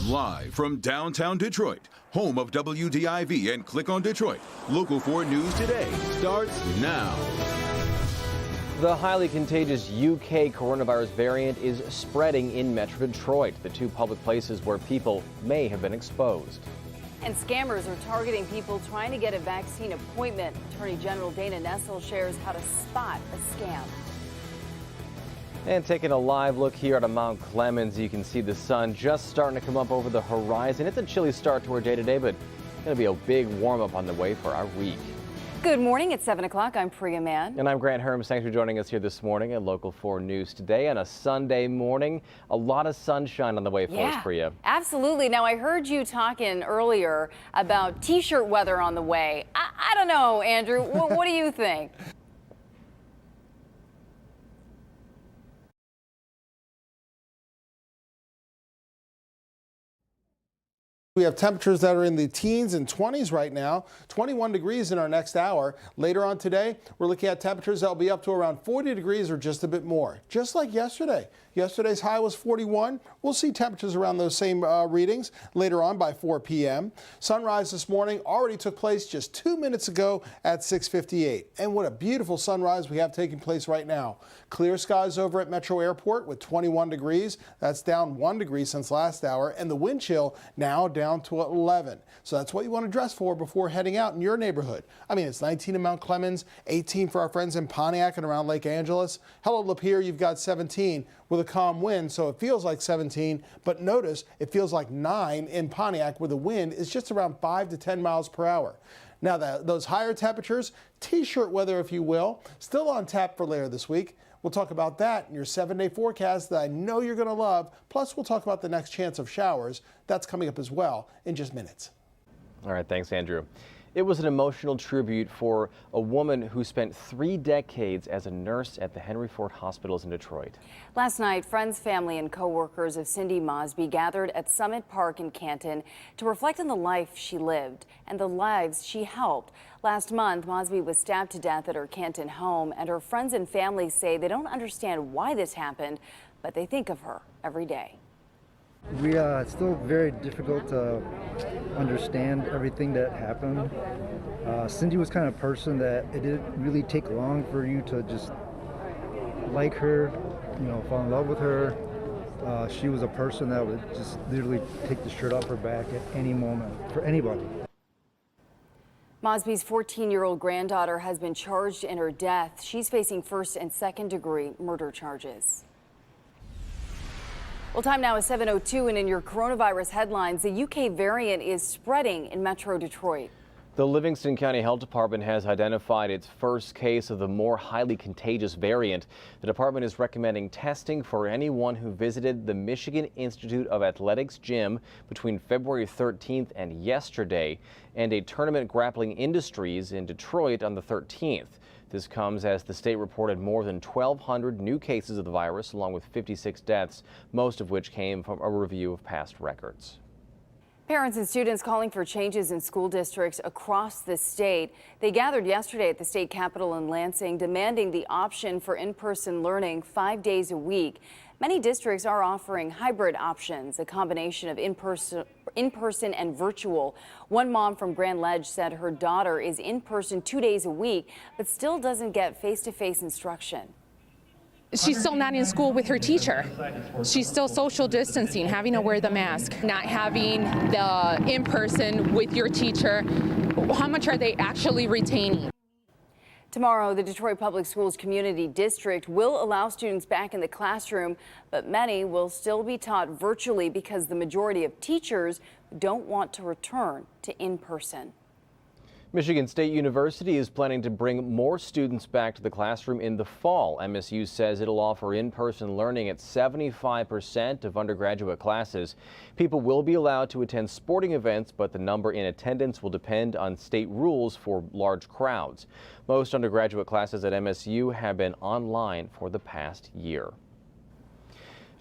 Live from downtown Detroit, home of WDIV and Click on Detroit, Local 4 News Today starts now. The highly contagious UK coronavirus variant is spreading in Metro Detroit, the two public places where people may have been exposed. And scammers are targeting people trying to get a vaccine appointment. Attorney General Dana Nessel shares how to spot a scam. And taking a live look here at Mount Clemens, you can see the sun just starting to come up over the horizon. It's a chilly start to our day today, but it's going to be a big warm up on the way for our week. Good morning. It's 7 o'clock. I'm Priya Mann. And I'm Grant Herms. Thanks for joining us here this morning at Local 4 News Today on a Sunday morning. A lot of sunshine on the way for us, Priya. Absolutely. Now, I heard you talking earlier about T-shirt weather on the way. I don't know, Andrew. What do you think? We have temperatures that are in the teens and 20s right now, 21 degrees in our next hour. Later on today, we're looking at temperatures that will be up to around 40 degrees or just a bit more, just like yesterday. Yesterday's high was 41. We'll see temperatures around those same readings later on by 4 p.m. Sunrise this morning already took place just 2 minutes ago at 6:58. And what a beautiful sunrise we have taking place right now. Clear skies over at Metro Airport with 21 degrees. That's down 1 degree since last hour. And the wind chill now down to 11. So that's what you want to dress for before heading out in your neighborhood. I mean, it's 19 in Mount Clemens, 18 for our friends in Pontiac and around Lake Angeles. Hello, Lapeer, you've got 17 with a calm wind, so it feels like 17, but notice it feels like 9 in Pontiac where the wind is just around 5 to 10 miles per hour. Now, those higher temperatures, T-shirt weather, if you will, still on tap for later this week. We'll talk about that in your 7-day forecast that I know you're going to love. Plus, we'll talk about the next chance of showers. That's coming up as well in just minutes. All right, thanks, Andrew. It was an emotional tribute for a woman who spent 3 decades as a nurse at the Henry Ford Hospitals in Detroit. Last night, friends, family, and co-workers of Cindy Mosby gathered at Summit Park in Canton to reflect on the life she lived and the lives she helped. Last month, Mosby was stabbed to death at her Canton home, and her friends and family say they don't understand why this happened, but they think of her every day. It's still very difficult to understand everything that happened. Cindy was kind of a person that it didn't really take long for you to just like her, fall in love with her. She was a person that would just literally take the shirt off her back at any moment for anybody. Mosby's 14-year-old granddaughter has been charged in her death. She's facing first and second degree murder charges. Well, time now is 7:02, and in your coronavirus headlines, the UK variant is spreading in Metro Detroit. The Livingston County Health Department has identified its first case of the more highly contagious variant. The department is recommending testing for anyone who visited the Michigan Institute of Athletics gym between February 13th and yesterday, and a Tournament Grappling Industries in Detroit on the 13th. This comes as the state reported more than 1,200 new cases of the virus, along with 56 deaths, most of which came from a review of past records. Parents and students calling for changes in school districts across the state. They gathered yesterday at the state capitol in Lansing, demanding the option for in-person learning 5 days a week. Many districts are offering hybrid options, a combination of in-person and virtual. One mom from Grand Ledge said her daughter is in person 2 days a week, but still doesn't get face-to-face instruction. She's still not in school with her teacher. She's still social distancing, having to wear the mask, not having the in-person with your teacher. How much are they actually retaining? Tomorrow, the Detroit Public Schools Community District will allow students back in the classroom, but many will still be taught virtually because the majority of teachers don't want to return to in-person. Michigan State University is planning to bring more students back to the classroom in the fall. MSU says it'll offer in-person learning at 75% of undergraduate classes. People will be allowed to attend sporting events, but the number in attendance will depend on state rules for large crowds. Most undergraduate classes at MSU have been online for the past year.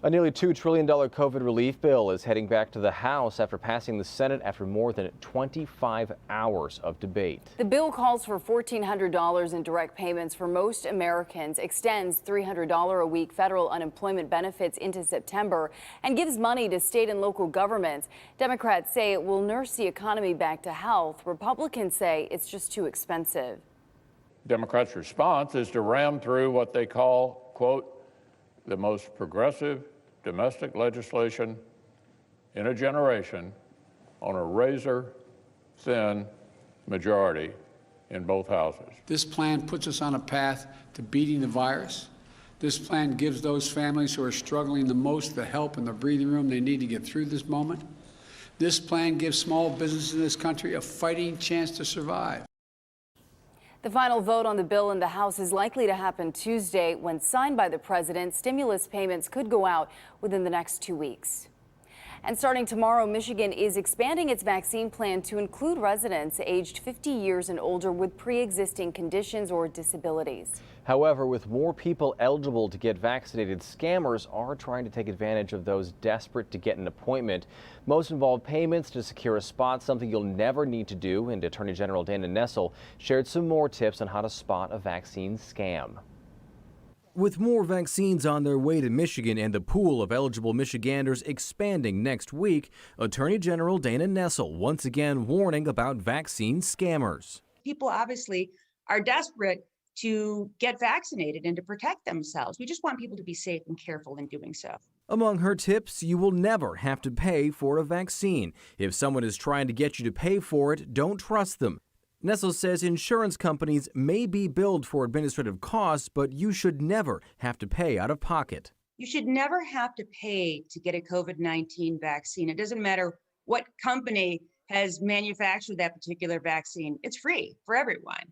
A nearly $2 trillion COVID relief bill is heading back to the House after passing the Senate after more than 25 hours of debate. The bill calls for $1,400 in direct payments for most Americans, extends $300 a week federal unemployment benefits into September, and gives money to state and local governments. Democrats say it will nurse the economy back to health. Republicans say it's just too expensive. Democrats' response is to ram through what they call, quote, the most progressive domestic legislation in a generation on a razor-thin majority in both houses. This plan puts us on a path to beating the virus. This plan gives those families who are struggling the most the help and the breathing room they need to get through this moment. This plan gives small businesses in this country a fighting chance to survive. The final vote on the bill in the House is likely to happen Tuesday. When signed by the president, stimulus payments could go out within the next 2 weeks. And starting tomorrow, Michigan is expanding its vaccine plan to include residents aged 50 years and older with pre-existing conditions or disabilities. However, with more people eligible to get vaccinated, scammers are trying to take advantage of those desperate to get an appointment. Most involve payments to secure a spot, something you'll never need to do. And Attorney General Dana Nessel shared some more tips on how to spot a vaccine scam. With more vaccines on their way to Michigan and the pool of eligible Michiganders expanding next week, Attorney General Dana Nessel once again warning about vaccine scammers. People obviously are desperate to get vaccinated and to protect themselves. We just want people to be safe and careful in doing so. Among her tips, you will never have to pay for a vaccine. If someone is trying to get you to pay for it, don't trust them. Nessel says insurance companies may be billed for administrative costs, but you should never have to pay out of pocket. You should never have to pay to get a COVID-19 vaccine. It doesn't matter what company has manufactured that particular vaccine. It's free for everyone.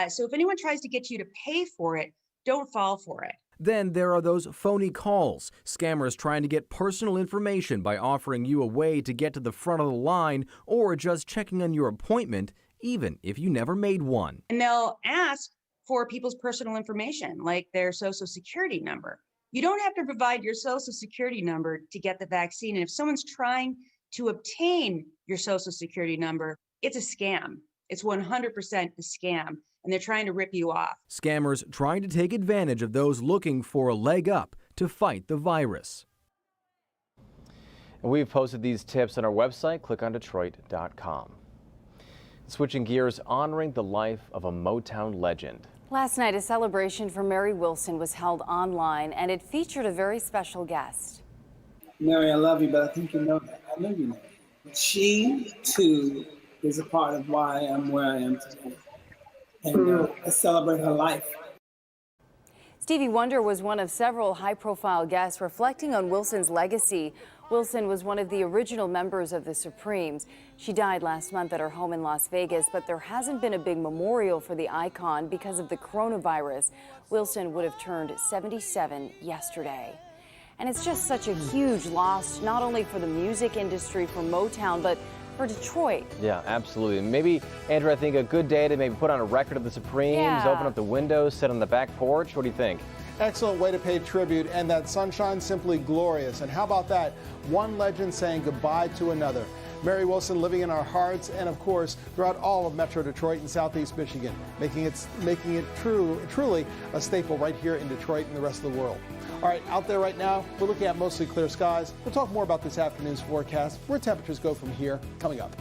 So if anyone tries to get you to pay for it, don't fall for it. Then there are those phony calls, scammers trying to get personal information by offering you a way to get to the front of the line or just checking on your appointment, even if you never made one. And they'll ask for people's personal information, like their social security number. You don't have to provide your social security number to get the vaccine. And if someone's trying to obtain your social security number, it's a scam. It's 100% a scam, and they're trying to rip you off. Scammers trying to take advantage of those looking for a leg up to fight the virus. And we've posted these tips on our website, clickondetroit.com. Switching gears, honoring the life of a Motown legend. Last night, a celebration for Mary Wilson was held online, and it featured a very special guest. Mary, I love you, but I think you know that. I know you know that. She, too, is a part of why I'm where I am today. And I celebrate her life. Stevie Wonder was one of several high-profile guests reflecting on Wilson's legacy. Wilson was one of the original members of the Supremes. She died last month at her home in Las Vegas, but there hasn't been a big memorial for the icon because of the coronavirus. Wilson would have turned 77 yesterday. And it's just such a huge loss, not only for the music industry, for Motown, but for Detroit. Yeah, absolutely. Maybe, Andrew, I think a good day to maybe put on a record of the Supremes, open up the windows, sit on the back porch. What do you think? Excellent way to pay tribute, and that sunshine simply glorious. And how about that? One legend saying goodbye to another. Mary Wilson living in our hearts and, of course, throughout all of Metro Detroit and Southeast Michigan, making it truly a staple right here in Detroit and the rest of the world. All right, out there right now, we're looking at mostly clear skies. We'll talk more about this afternoon's forecast, where temperatures go from here, coming up.